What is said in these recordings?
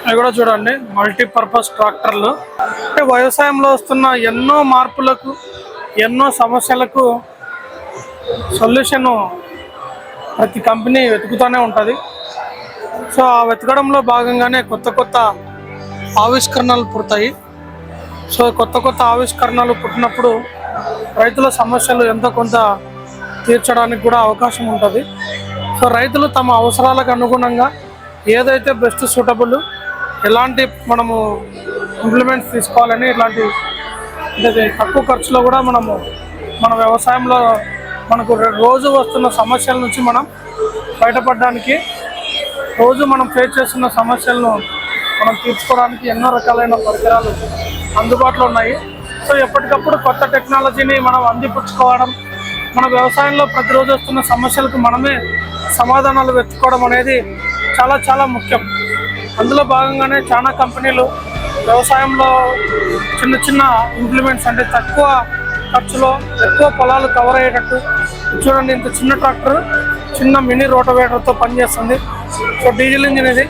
అవి కూడా చూడండి, మల్టీపర్పస్ ట్రాక్టర్లు. అంటే వ్యవసాయంలో వస్తున్న ఎన్నో మార్పులకు, ఎన్నో సమస్యలకు సొల్యూషన్ ప్రతి కంపెనీ వెతుకుతూనే ఉంటుంది. సో ఆ వెతకడంలో భాగంగానే కొత్త కొత్త ఆవిష్కరణలు పుడతాయి. సో కొత్త కొత్త ఆవిష్కరణలు పుట్టినప్పుడు రైతుల సమస్యలు ఎంతో కొంత తీర్చడానికి కూడా అవకాశం ఉంటుంది. సో రైతులు తమ అవసరాలకు అనుగుణంగా ఏదైతే బెస్ట్ సూటబుల్, ఎలాంటి మనము ఇంప్లిమెంట్స్ తీసుకోవాలని, ఇట్లాంటి తక్కువ ఖర్చులో కూడా మన వ్యవసాయంలో మనకు రోజు వస్తున్న సమస్యల నుంచి మనం బయటపడడానికి, రోజు మనం ఫేస్ చేస్తున్న సమస్యలను మనం తీర్చుకోవడానికి ఎన్నో రకాలైన పరికరాలు అందుబాటులో ఉన్నాయి. సో ఎప్పటికప్పుడు కొత్త టెక్నాలజీని మనం అందిపుచ్చుకోవడం, మన వ్యవసాయంలో ప్రతిరోజు వస్తున్న సమస్యలకు మనమే సమాధానాలు వెతుక్కోవడం అనేది చాలా చాలా ముఖ్యం. అందులో భాగంగానే చాలా కంపెనీలు వ్యవసాయంలో చిన్న చిన్న ఇంప్లిమెంట్స్, అంటే తక్కువ ఖర్చులో ఎక్కువ పొలాలు కవర్ అయ్యేటట్టు. చూడండి, ఇంత చిన్న ట్రాక్టర్ చిన్న మినీ రోటోవేటర్తో పనిచేస్తుంది. సో డీజిల్ ఇంజిన్ ఇది.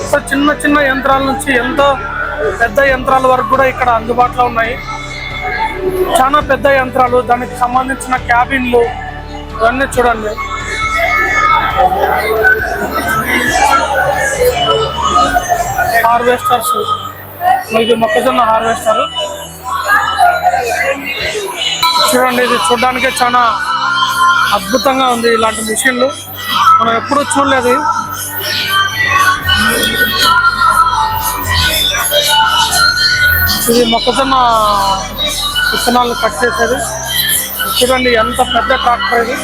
సో చిన్న చిన్న యంత్రాల నుంచి ఎంతో పెద్ద యంత్రాల వరకు కూడా ఇక్కడ అందుబాటులో ఉన్నాయి. చాలా పెద్ద యంత్రాలు, దానికి సంబంధించిన క్యాబిన్లు ఇవన్నీ చూడండి. హార్వెస్టర్స్, ఇది మొక్కజొన్న హార్వెస్టర్ చూడండి. ఇది చూడడానికే చాలా అద్భుతంగా ఉంది. ఇలాంటి మిషన్లు మనం ఎప్పుడూ చూడలేదు. ఇది మొక్కజొన్న విత్తనాలను కట్ చేసేది. చూడండి ఎంత పెద్ద ట్రాక్టర్ ఇది.